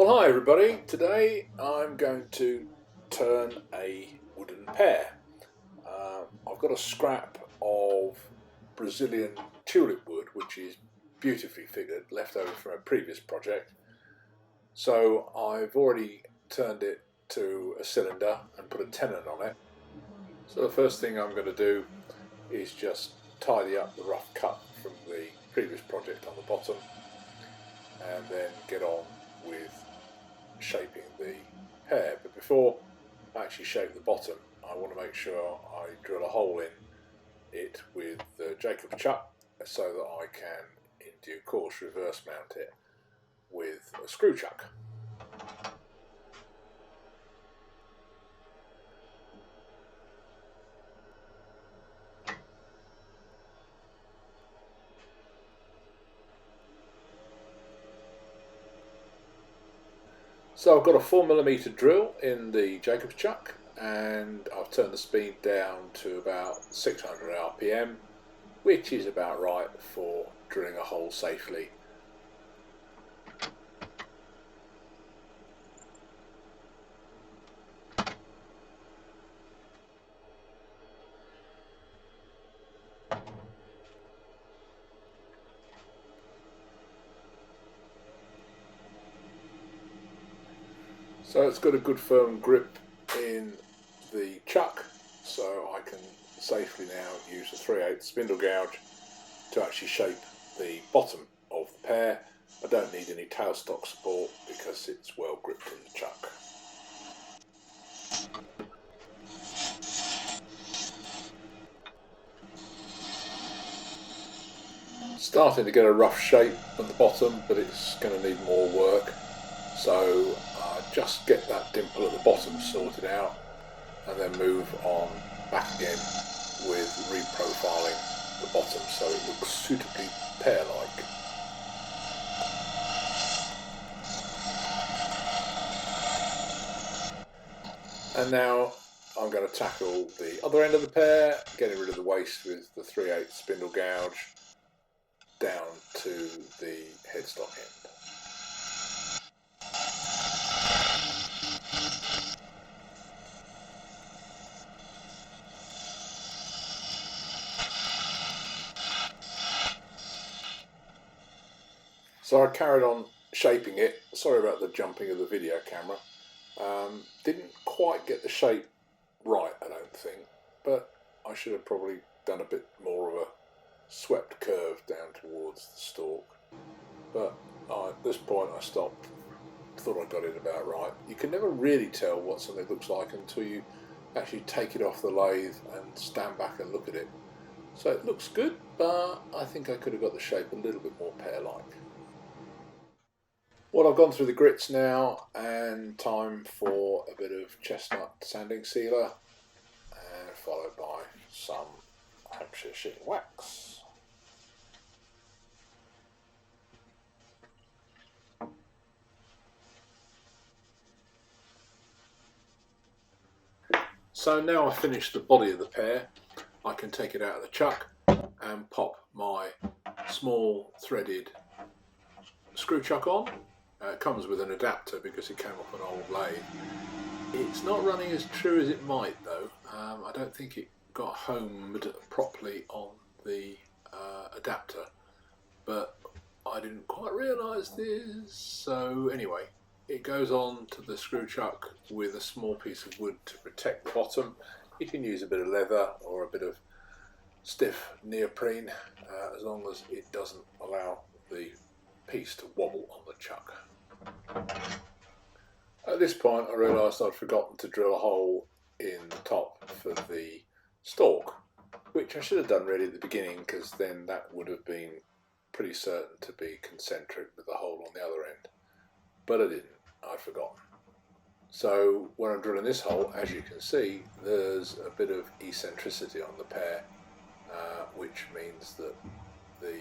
Well, hi everybody. Today I'm going to turn a wooden pear. I've got a scrap of Brazilian Tulipwood, which is beautifully figured, left over from a previous project. So I've already turned it to a cylinder and put a tenon on it. So the first thing I'm going to do is just tidy up the rough cut from the previous project on the bottom, and then get on with shaping the pear. But before I actually shape the bottom, I want to make sure I drill a hole in it with the Jacob's chuck so that I can in due course reverse mount it with a screw chuck. So I've got a 4mm drill in the Jacob's chuck, and I've turned the speed down to about 600 RPM, which is about right for drilling a hole safely. So it's got a good firm grip in the chuck, so I can safely now use the 3/8 spindle gouge to actually shape the bottom of the pear. I don't need any tailstock support because it's well gripped in the chuck. Starting to get a rough shape at the bottom, but it's going to need more work. So just get that dimple at the bottom sorted out, and then move on back again with reprofiling the bottom so it looks suitably pear-like. And now I'm going to tackle the other end of the pear, getting rid of the waste with the 3/8 spindle gouge down to the headstock end. So I carried on shaping it. Sorry about the jumping of the video camera. Didn't quite get the shape right, I don't think, but I should have probably done a bit more of a swept curve down towards the stalk. But at this point I stopped, thought I got it about right. You can never really tell what something looks like until you actually take it off the lathe and stand back and look at it. So it looks good, but I think I could have got the shape a little bit more pear-like. Well, I've gone through the grits now, and time for a bit of chestnut sanding sealer, and followed by some Hampshire sheen wax. So now I've finished the body of the pear, I can take it out of the chuck and pop my small threaded screw chuck on. It comes with an adapter because it came off an old lathe. It's not running as true as it might though. I don't think it got homed properly on the adapter, but I didn't quite realise this. So anyway, it goes on to the screw chuck with a small piece of wood to protect the bottom. You can use a bit of leather or a bit of stiff neoprene, as long as it doesn't allow the piece to wobble on the chuck. At this point I realised I'd forgotten to drill a hole in the top for the stalk, which I should have done really at the beginning, because then that would have been pretty certain to be concentric with the hole on the other end. But I didn't, I'd forgotten. So when I'm drilling this hole, as you can see, there's a bit of eccentricity on the pear, which means that the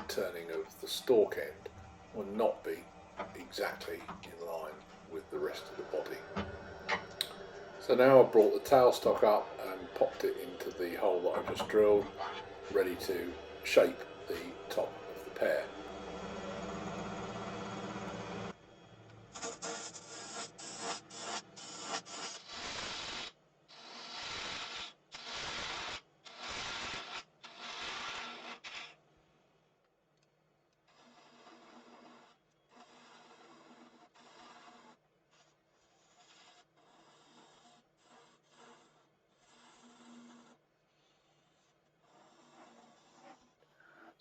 turning of the stalk end will not be exactly in line with the rest of the body. So now I've brought the tailstock up and popped it into the hole that I've just drilled, ready to shape the top of the pear.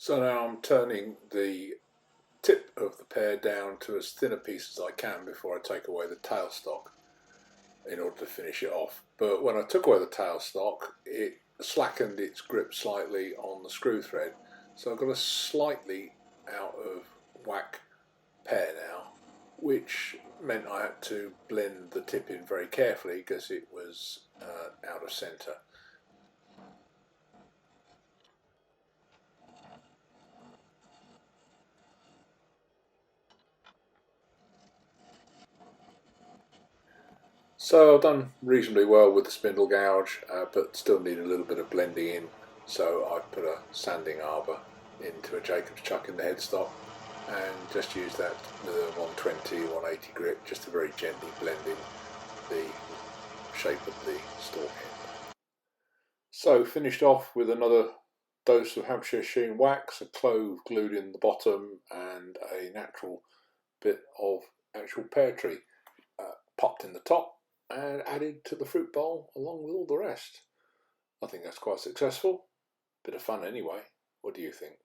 So now I'm turning the tip of the pear down to as thin a piece as I can before I take away the tailstock in order to finish it off. But when I took away the tailstock, it slackened its grip slightly on the screw thread, so I've got a slightly out of whack pear now, which meant I had to blend the tip in very carefully because it was out of centre. So I've done reasonably well with the spindle gouge, but still need a little bit of blending in. So I put a sanding arbor into a Jacob's chuck in the headstock and just use that with a 120, 180 grit just to very gently blend in the shape of the stalk end. So finished off with another dose of Hampshire sheen wax, a clove glued in the bottom and a natural bit of actual pear tree popped in the top and added to the fruit bowl along with all the rest. I think that's quite successful. Bit of fun anyway. What do you think?